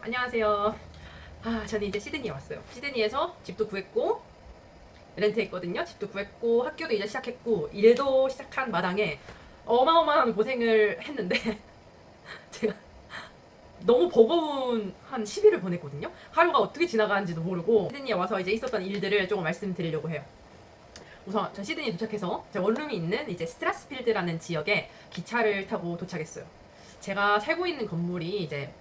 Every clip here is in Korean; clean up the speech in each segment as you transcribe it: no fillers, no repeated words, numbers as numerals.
안녕하세요. 저는 이제 시드니에 왔어요. 시드니에서 집도 구했고, 렌트했거든요. 집도 구했고, 학교도 이제 시작했고, 일도 시작한 마당에 어마어마한 고생을 했는데, 제가 너무 버거운 한 10일을 보냈거든요. 하루가 어떻게 지나가는지도 모르고, 시드니에 와서 이제 있었던 일들을 조금 말씀드리려고 해요. 우선, 전 시드니에 도착해서 제 원룸이 있는 이제 스트라스필드라는 지역에 기차를 타고 도착했어요. 제가 살고 있는 건물이 이제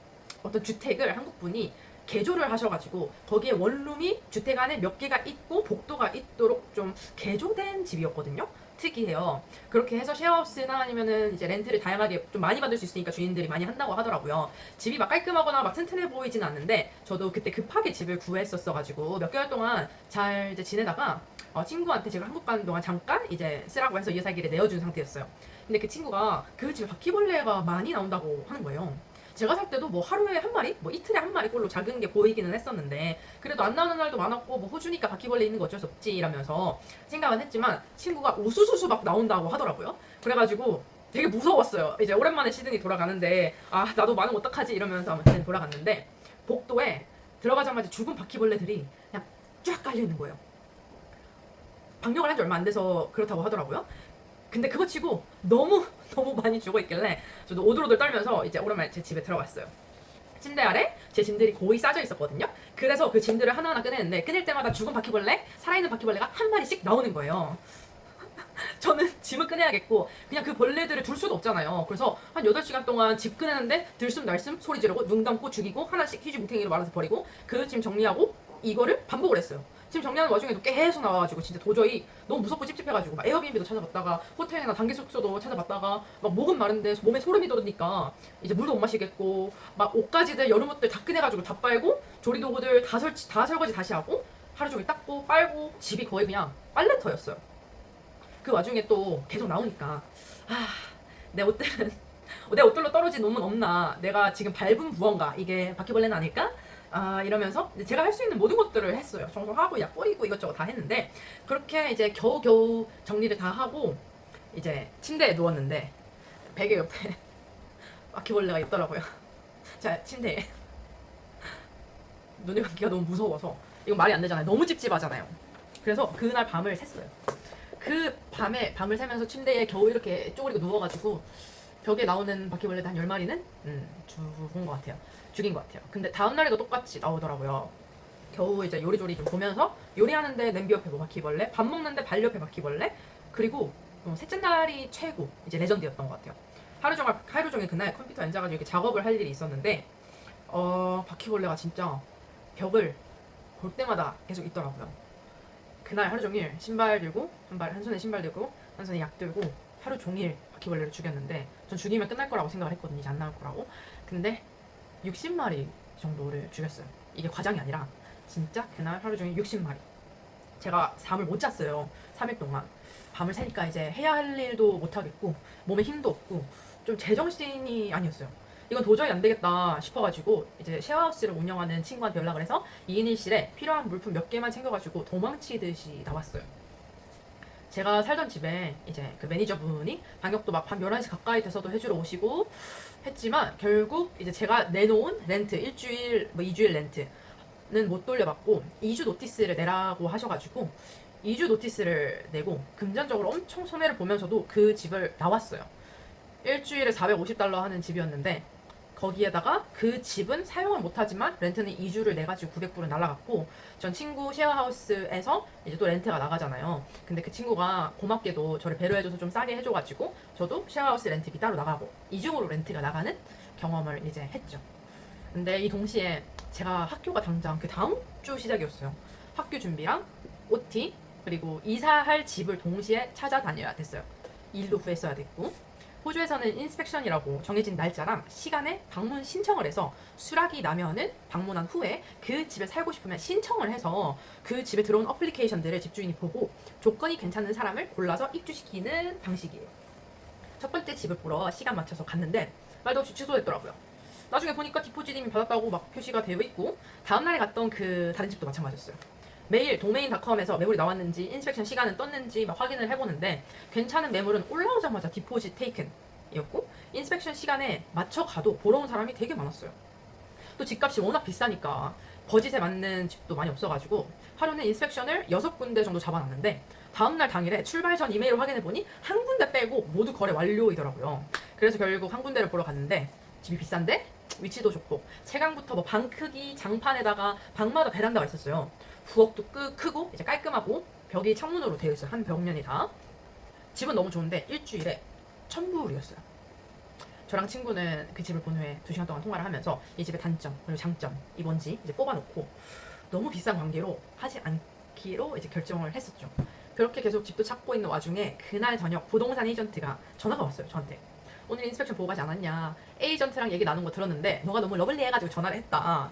어떤 주택을 한국 분이 개조를 하셔가지고 거기에 원룸이 주택 안에 몇 개가 있고 복도가 있도록 좀 개조된 집이었거든요. 특이해요. 그렇게 해서 쉐어하우스나 아니면은 이제 렌트를 다양하게 좀 많이 받을 수 있으니까 주인들이 많이 한다고 하더라고요. 집이 막 깔끔하거나 막 튼튼해 보이진 않는데 저도 그때 급하게 집을 구했었어가지고 몇 개월 동안 잘 이제 지내다가 친구한테 제가 한국 가는 동안 잠깐 이제 쓰라고 해서 이어살기를 내어준 상태였어요. 근데 그 친구가 그 집에 바퀴벌레가 많이 나온다고 하는 거예요. 제가 살 때도 뭐 하루에 한 마리, 뭐 이틀에 한 마리 꼴로 작은 게 보이기는 했었는데 그래도 안 나오는 날도 많았고 뭐 호주니까 바퀴벌레 있는 거 어쩔 수 없지 이러면서 생각은 했지만 친구가 우수수수 막 나온다고 하더라고요. 그래가지고 되게 무서웠어요. 이제 오랜만에 시드니 돌아가는데 나도 많으면 어떡하지 이러면서 아무튼 돌아갔는데 복도에 들어가자마자 죽은 바퀴벌레들이 그냥 쫙 깔려 있는 거예요. 방역을 한 지 얼마 안 돼서 그렇다고 하더라고요. 근데 그거 치고 너무 너무 많이 죽어 있길래 저도 오들오들 떨면서 이제 오랜만에 제 집에 들어갔어요. 침대 아래 제 짐들이 거의 싸져 있었거든요. 그래서 그 짐들을 하나하나 꺼내는데 꺼낼 때마다 죽은 바퀴벌레, 살아있는 바퀴벌레가 한 마리씩 나오는 거예요. 저는 짐을 꺼내야겠고 그냥 그 벌레들을 둘 수도 없잖아요. 그래서 한 8시간 동안 집 꺼내는데 들숨날숨 소리 지르고 눈 감고 죽이고 하나씩 희주뭉탱이로 말아서 버리고 그 짐 정리하고 이거를 반복을 했어요. 지금 정리하는 와중에도 계속 나와가지고 진짜 도저히 너무 무섭고 찝찝해가지고 막 에어비앤비도 찾아봤다가 호텔이나 단기 숙소도 찾아봤다가 막 목은 마른데 몸에 소름이 돋으니까 이제 물도 못 마시겠고 막 옷가지들 여름 옷들 다 꺼내가지고 다 빨고 조리도구들 다 설거지 다시 하고 하루 종일 닦고 빨고 집이 거의 그냥 빨래터였어요. 그 와중에 또 계속 나오니까 아, 내 옷들은 내 옷들로 떨어진 놈은 없나? 내가 지금 밟은 무언가 이게 바퀴벌레는 아닐까? 이러면서 제가 할 수 있는 모든 것들을 했어요. 청소하고 약 뿌리고 이것저것 다 했는데 그렇게 이제 겨우겨우 정리를 다 하고 이제 침대에 누웠는데 베개 옆에 바퀴벌레가 있더라고요. 자, 침대에 눈을 감기가 너무 무서워서 이건 말이 안 되잖아요. 너무 찝찝하잖아요. 그래서 그날 밤을 샜어요. 그 밤에 밤을 새면서 침대에 겨우 이렇게 쪼그리고 누워가지고 벽에 나오는 바퀴벌레 한 10마리는 죽은 것 같아요. 죽인 것 같아요. 근데 다음날에도 똑같이 나오더라고요. 겨우 이제 요리조리 좀 보면서 요리하는데 냄비 옆에 뭐 바퀴벌레, 밥 먹는데 발 옆에 바퀴벌레, 그리고 셋째 날이 최고 이제 레전드였던 것 같아요. 하루 종일 그날 컴퓨터 앉아가지고 이렇게 작업을 할 일이 있었는데 바퀴벌레가 진짜 벽을 볼 때마다 계속 있더라고요. 그날 하루 종일 신발 들고 한 손에 신발 들고 한 손에 약 들고 하루 종일 바퀴벌레를 죽였는데 전 죽이면 끝날 거라고 생각을 했거든요. 이제 안 나올 거라고. 근데 60마리 정도를 죽였어요. 이게 과장이 아니라 진짜 그날 하루 종일 60마리. 제가 잠을 못 잤어요. 3일 동안. 밤을 새니까 이제 해야 할 일도 못 하겠고 몸에 힘도 없고 좀 제정신이 아니었어요. 이건 도저히 안 되겠다 싶어가지고 이제 쉐어하우스를 운영하는 친구한테 연락을 해서 2인 1실에 필요한 물품 몇 개만 챙겨가지고 도망치듯이 나왔어요. 제가 살던 집에 이제 그 매니저분이 방역도 막 밤 11시 가까이 돼서도 해주러 오시고 했지만 결국 이제 제가 내놓은 렌트 일주일 뭐 2주일 렌트는 못 돌려받고 2주 노티스를 내라고 하셔가지고 2주 노티스를 내고 금전적으로 엄청 손해를 보면서도 그 집을 나왔어요. 일주일에 450달러 하는 집이었는데 거기에다가 그 집은 사용을 못하지만 렌트는 2주를 내가지고 900불은 날라갔고 전 친구 쉐어하우스에서 이제 또 렌트가 나가잖아요. 근데 그 친구가 고맙게도 저를 배려해줘서 좀 싸게 해줘가지고 저도 쉐어하우스 렌트비 따로 나가고 이중으로 렌트가 나가는 경험을 이제 했죠. 근데 이 동시에 제가 학교가 당장 그 다음 주 시작이었어요. 학교 준비랑 OT 그리고 이사할 집을 동시에 찾아다녀야 됐어요. 일도 구했어야 됐고 호주에서는 인스펙션이라고 정해진 날짜랑 시간에 방문 신청을 해서 수락이 나면은 방문한 후에 그 집에 살고 싶으면 신청을 해서 그 집에 들어온 어플리케이션들을 집주인이 보고 조건이 괜찮은 사람을 골라서 입주시키는 방식이에요. 첫 번째 집을 보러 시간 맞춰서 갔는데 말도 없이 취소됐더라고요. 나중에 보니까 디포짓 이미 받았다고 막 표시가 되어 있고 다음날에 갔던 그 다른 집도 마찬가지였어요. 매일 도메인닷컴에서 매물이 나왔는지 인스펙션 시간은 떴는지 막 확인을 해보는데 괜찮은 매물은 올라오자마자 디포짓 테이큰이었고 인스펙션 시간에 맞춰 가도 보러 온 사람이 되게 많았어요. 또 집값이 워낙 비싸니까 버짓에 맞는 집도 많이 없어가지고 하루는 인스펙션을 6군데 정도 잡아놨는데 다음날 당일에 출발 전 이메일을 확인해보니 한 군데 빼고 모두 거래 완료이더라고요. 그래서 결국 한 군데를 보러 갔는데 집이 비싼데 위치도 좋고 채광부터 뭐 방 크기, 장판에다가 방마다 베란다가 있었어요. 부엌도 크고 이제 깔끔하고 벽이 창문으로 되어 있어요. 한 벽면이 다. 집은 너무 좋은데 일주일에 1,000불이었어요. 저랑 친구는 그 집을 본 후에 2시간 동안 통화를 하면서 이 집의 단점 그리고 장점 이 뭔지 이제 뽑아놓고 너무 비싼 관계로 하지 않기로 이제 결정을 했었죠. 그렇게 계속 집도 찾고 있는 와중에 그날 저녁 부동산 에이전트가 전화가 왔어요. 저한테. 오늘 인스펙션 보고 가지 않았냐. 에이전트랑 얘기 나눈 거 들었는데 너가 너무 러블리해가지고 전화를 했다.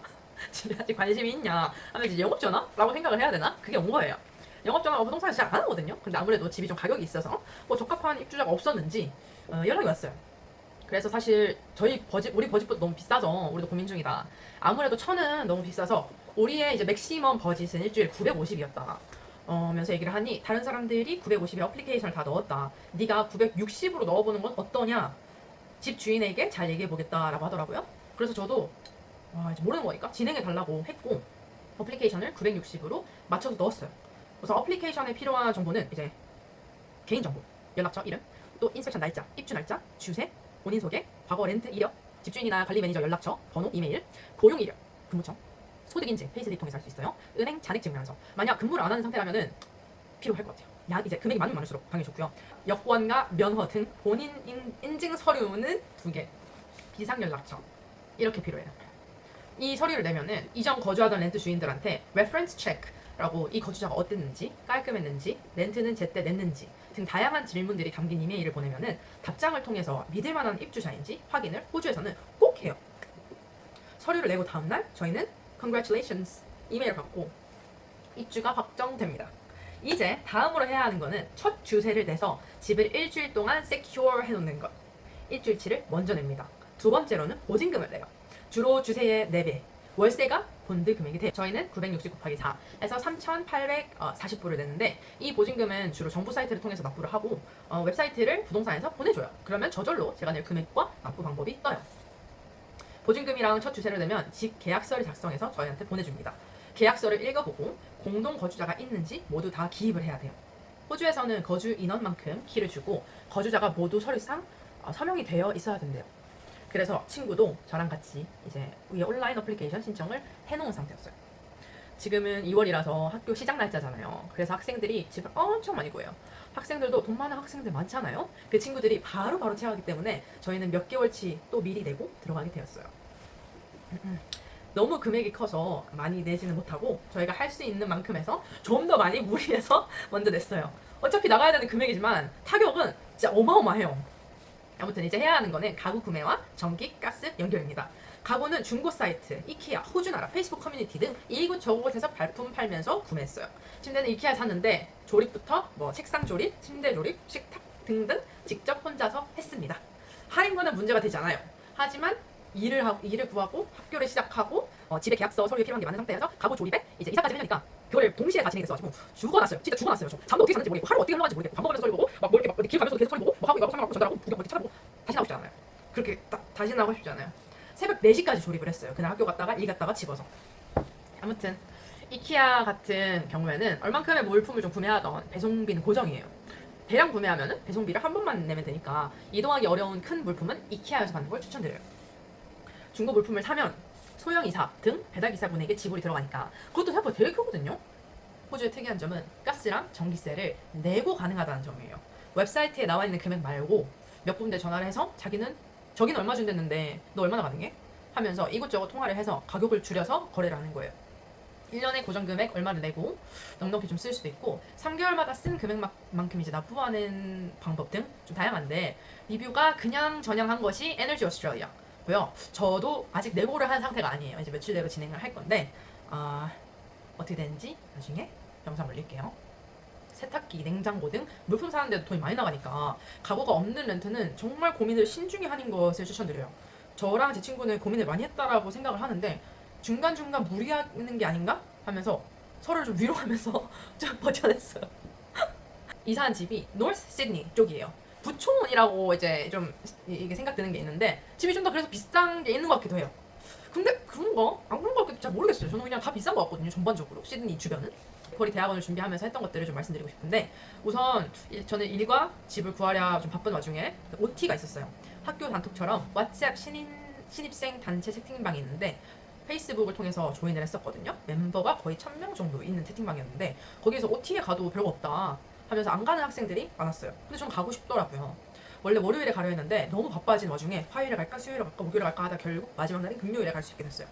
집에 아직 관심이 있냐 하면 이제 영업전화? 라고 생각을 해야 되나? 그게 온 거예요. 영업전화가 부동산에서 잘 안 하거든요. 근데 아무래도 집이 좀 가격이 있어서 뭐 적합한 입주자가 없었는지 연락이 왔어요. 그래서 사실 우리 버짓부터 너무 비싸죠. 우리도 고민 중이다. 아무래도 1,000은 너무 비싸서 우리의 이제 맥시멈 버짓은 일주일에 950이었다. 면서 얘기를 하니 다른 사람들이 950에 어플리케이션을 다 넣었다. 네가 960으로 넣어보는 건 어떠냐? 집 주인에게 잘 얘기해보겠다라고 하더라고요. 그래서 저도 이제 모르는 거니까 진행해달라고 했고 어플리케이션을 960으로 맞춰서 넣었어요. 그래서 어플리케이션에 필요한 정보는 이제 개인정보, 연락처, 이름, 또 인스펙션 날짜, 입주 날짜, 주세, 본인 소개, 과거 렌트 이력, 집주인이나 관리 매니저 연락처, 번호, 이메일, 고용 이력, 근무청, 소득인증, 페이스립 통해서 할 수 있어요. 은행 잔액 증명서. 만약 근무를 안 하는 상태라면은 필요할 것 같아요. 이제 금액이 많으면 많을수록 당연히 좋고요. 여권과 면허 등 본인 인증 서류는 2개, 비상 연락처 이렇게 필요해요. 이 서류를 내면은 이전 거주하던 렌트 주인들한테 reference check라고 이 거주자가 어땠는지, 깔끔했는지, 렌트는 제때 냈는지 등 다양한 질문들이 담긴 이메일을 보내면은 답장을 통해서 믿을만한 입주자인지 확인을 호주에서는 꼭 해요. 서류를 내고 다음날 저희는 congratulations 이메일을 받고 입주가 확정됩니다. 이제 다음으로 해야 하는 거는 첫 주세를 내서 집을 일주일 동안 secure 해놓는 것. 일주일치를 먼저 냅니다. 두 번째로는 보증금을 내요. 주로 주세의 4배. 월세가 본드 금액이 돼요. 저희는 960 곱하기 4에서 3,840불을 내는데 이 보증금은 주로 정부 사이트를 통해서 납부를 하고 웹사이트를 부동산에서 보내줘요. 그러면 저절로 제가 낼 금액과 납부 방법이 떠요. 보증금이랑 첫 주세를 내면 집 계약서를 작성해서 저희한테 보내줍니다. 계약서를 읽어보고 공동 거주자가 있는지 모두 다 기입을 해야 돼요. 호주에서는 거주 인원만큼 키를 주고 거주자가 모두 서류상 서명이 되어 있어야 된대요. 그래서 친구도 저랑 같이 이제 위에 온라인 어플리케이션 신청을 해놓은 상태였어요. 지금은 2월이라서 학교 시작 날짜잖아요. 그래서 학생들이 집을 엄청 많이 구해요. 학생들도 돈 많은 학생들 많잖아요. 그 친구들이 바로바로 채워하기 때문에 저희는 몇 개월치 또 미리 내고 들어가게 되었어요. 너무 금액이 커서 많이 내지는 못하고 저희가 할 수 있는 만큼에서 좀 더 많이 무리해서 먼저 냈어요. 어차피 나가야 되는 금액이지만 타격은 진짜 어마어마해요. 아무튼 이제 해야 하는 거는 가구 구매와 전기, 가스 연결입니다. 가구는 중고 사이트, 이케아, 호주나라, 페이스북 커뮤니티 등 이곳저곳에서 발품 팔면서 구매했어요. 침대는 이케아 샀는데 조립부터 뭐 책상 조립, 침대 조립, 식탁 등등 직접 혼자서 했습니다. 할인권은 문제가 되지 않아요. 하지만 일을 구하고 학교를 시작하고 집에 계약서 서류에 필요한 게 많은 상태에서 가구 조립에 이제 이사까지 하려니까 그거를 동시에 다 진행했어가지고 죽어났어요. 진짜 죽어났어요. 저 잠도 어떻게 잤는지 모르겠고 하루 어떻게 흘러간지 모르겠고 밥 먹으면서 소리 보고 막 뭐 이렇게 막 길 가면서도 계속 소리 보고 뭐 하고 이거 상관없고 전화하고 구경 이렇게 찾아보고 다시 나오고 싶지 않아요. 그렇게 다시 나오고 싶지 않아요. 새벽 4시까지 조립을 했어요. 그날 학교 갔다가 일 갔다가 집어서. 아무튼 이케아 같은 경우에는 얼만큼의 물품을 좀 구매하던 배송비는 고정이에요. 대량 구매하면은 배송비를 한 번만 내면 되니까 이동하기 어려운 큰 물품은 이케아에서 받는 걸 추천드려요. 중고 물품을 사면 소형이사 등 배달기사분에게 지불이 들어가니까 그것도 생각보다 되게 크거든요. 호주의 특이한 점은 가스랑 전기세를 내고 가능하다는 점이에요. 웹사이트에 나와 있는 금액 말고 몇 군데 전화를 해서 저기는 얼마 준댔는데 너 얼마나 가능해? 하면서 이것저것 통화를 해서 가격을 줄여서 거래를 하는 거예요. 1년에 고정금액 얼마를 내고 넉넉히 좀 쓸 수도 있고 3개월마다 쓴 금액만큼 이제 납부하는 방법 등 좀 다양한데 리뷰가 그냥 전향한 것이 에너지 오스트레일리아 고요. 저도 아직 내고를 한 상태가 아니에요. 이제 며칠 내로 진행을 할 건데 어떻게 되는지 나중에 영상 올릴게요. 세탁기, 냉장고 등 물품 사는데도 돈이 많이 나가니까 가구가 없는 렌트는 정말 고민을 신중히 하는 것을 추천드려요. 저랑 제 친구는 고민을 많이 했다라고 생각을 하는데 중간중간 무리하는 게 아닌가 하면서 서로를 좀 위로하면서 좀 버텨냈어요. 이사한 집이 노스 시드니 쪽이에요. 부촌이라고 이제 좀 이게 생각드는 게 있는데 집이 좀 더 그래서 비싼 게 있는 것 같기도 해요. 근데 그런가? 안 그런 거 같기도 잘 모르겠어요. 저는 그냥 다 비싼 거 같거든요. 전반적으로 시드니 주변은. 거리 대학원을 준비하면서 했던 것들을 좀 말씀드리고 싶은데, 우선 저는 일과 집을 구하랴 좀 바쁜 와중에 OT가 있었어요. 학교 단톡처럼 왓츠앱 신입생 단체 채팅방이 있는데 페이스북을 통해서 조인을 했었거든요. 멤버가 거의 1000명 정도 있는 채팅방이었는데 거기에서 OT에 가도 별거 없다 하면서 안 가는 학생들이 많았어요. 근데 전 가고 싶더라고요. 원래 월요일에 가려 했는데 너무 바빠진 와중에 화요일에 갈까 수요일에 갈까 목요일에 갈까 하다 결국 마지막 날인 금요일에 갈 수 있게 됐어요.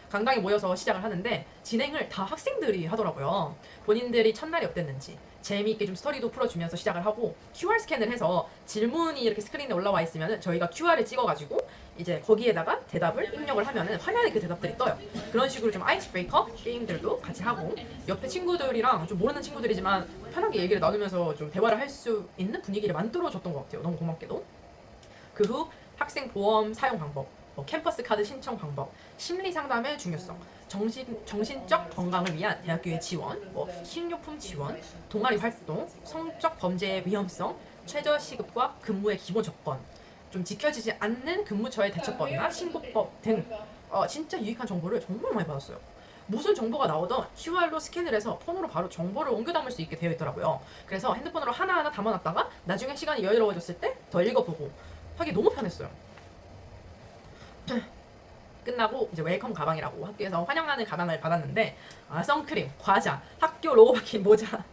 강당에 모여서 시작을 하는데 진행을 다 학생들이 하더라고요. 본인들이 첫날이 어땠는지 재미있게 좀 스토리도 풀어주면서 시작을 하고 QR 스캔을 해서 질문이 이렇게 스크린에 올라와 있으면 저희가 QR을 찍어가지고 이제 거기에다가 대답을 입력을 하면은 화면에 그 대답들이 떠요. 그런 식으로 좀 아이스 브레이커 게임들도 같이 하고 옆에 친구들이랑 좀 모르는 친구들이지만 편하게 얘기를 나누면서 좀 대화를 할 수 있는 분위기를 만들어줬던 것 같아요. 너무 고맙게도. 그 후 학생 보험 사용 방법, 캠퍼스 카드 신청 방법, 심리 상담의 중요성, 정신적 건강을 위한 대학교의 지원, 식료품 지원, 동아리 활동, 성적 범죄의 위험성, 최저 시급과 근무의 기본 조건, 좀 지켜지지 않는 근무처의 대처법이나 신고법 등 진짜 유익한 정보를 정말 많이 받았어요. 무슨 정보가 나오던 QR로 스캔을 해서 폰으로 바로 정보를 옮겨 담을 수 있게 되어 있더라고요. 그래서 핸드폰으로 하나하나 담아놨다가 나중에 시간이 여유로워졌을 때 더 읽어보고 하기 너무 편했어요. 끝나고 이제 웰컴 가방이라고 학교에서 환영하는 가방을 받았는데 선크림, 과자, 학교 로고 박힌 모자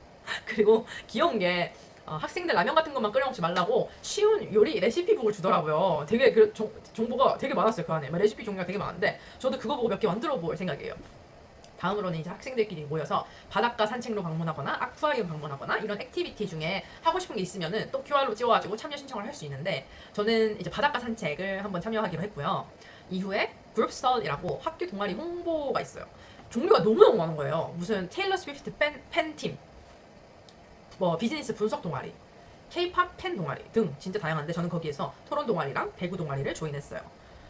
그리고 귀여운 게 학생들 라면 같은 것만 끓여 먹지 말라고 쉬운 요리 레시피북을 주더라고요. 되게 정보가 되게 많았어요. 그 안에 레시피 종류가 되게 많은데 저도 그거 보고 몇 개 만들어 볼 생각이에요. 다음으로는 이제 학생들끼리 모여서 바닷가 산책로 방문하거나 아쿠아리움 방문하거나 이런 액티비티 중에 하고 싶은 게 있으면은 또 QR로 찍어가지고 참여 신청을 할 수 있는데 저는 이제 바닷가 산책을 한번 참여하기로 했고요. 이후에 그룹스털이라고 학교 동아리 홍보가 있어요. 종류가 너무너무 많은 거예요. 무슨 테일러 스위프트 팬팀, 비즈니스 분석 동아리, K-팝 팬 동아리 등 진짜 다양한데 저는 거기에서 토론 동아리랑 배구 동아리를 조인했어요.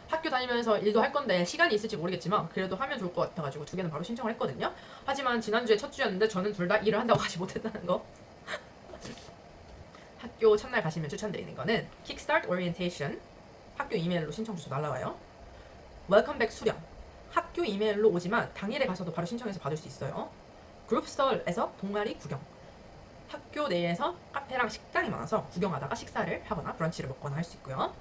학교 다니면서 일도 할 건데 시간이 있을지 모르겠지만 그래도 하면 좋을 것 같아가지고 두 개는 바로 신청을 했거든요. 하지만 지난주에 첫 주였는데 저는 둘 다 일을 한다고 하지 못했다는 거. 학교 첫날 가시면 추천드리는 거는 Kickstart Orientation, 학교 이메일로 신청 주소 날라와요. 웰컴백 수령, 학교 이메일로 오지만 당일에 가서도 바로 신청해서 받을 수 있어요. 그룹스털에서 동아리 구경, 학교 내에서 카페랑 식당이 많아서 구경하다가 식사를 하거나 브런치를 먹거나 할 수 있고요.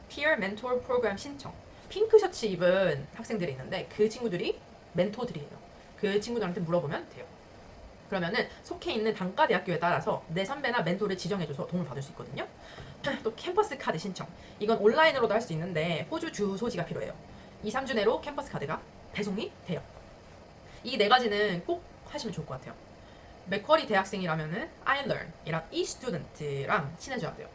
Peer Mentor 프로그램 신청, 핑크 셔츠 입은 학생들이 있는데 그 친구들이 멘토들이에요. 그 친구들한테 물어보면 돼요. 그러면은 속해 있는 단과 대학교에 따라서 내 선배나 멘토를 지정해줘서 도움을 받을 수 있거든요. 또 캠퍼스 카드 신청, 이건 온라인으로도 할 수 있는데 호주 주소지가 필요해요. 2-3주 내로 캠퍼스 카드가 배송이 돼요. 이 네 가지는 꼭 하시면 좋을 것 같아요. 맥쿼리 대학생이라면은 iLearn이랑 eStudent랑 친해져야 돼요.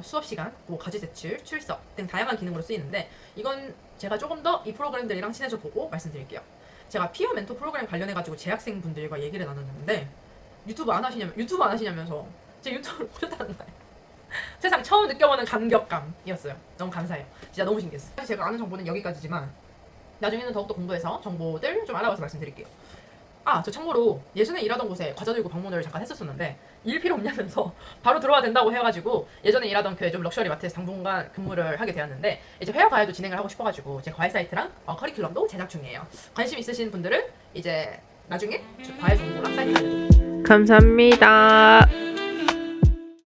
수업 시간, 과제 제출, 출석 등 다양한 기능으로 쓰이는데 이건 제가 조금 더 이 프로그램들이랑 친해져 보고 말씀드릴게요. 제가 피어 멘토 프로그램 관련해가지고 재학생분들과 얘기를 나눴는데 유튜브 안 하시냐면서 제 유튜브를 보셨다는 거예요. 세상 처음 느껴보는 감격감이었어요. 너무 감사해요. 진짜 너무 신기했어요. 사실 제가 아는 정보는 여기까지지만 나중에는 더욱더 공부해서 정보들 좀 알아봐서 말씀드릴게요. 저 참고로 예전에 일하던 곳에 과자 들고 방문을 잠깐 했었었는데 일 필요 없냐면서 바로 들어와야 된다고 해가지고 예전에 일하던 그 좀 럭셔리 마트에서 당분간 근무를 하게 되었는데 이제 회화 과외도 진행을 하고 싶어가지고 제 과외 사이트랑 커리큘럼도 제작 중이에요. 관심 있으신 분들은 이제 나중에 과외 정보랑 사이트 알려드릴게요. 감사합니다.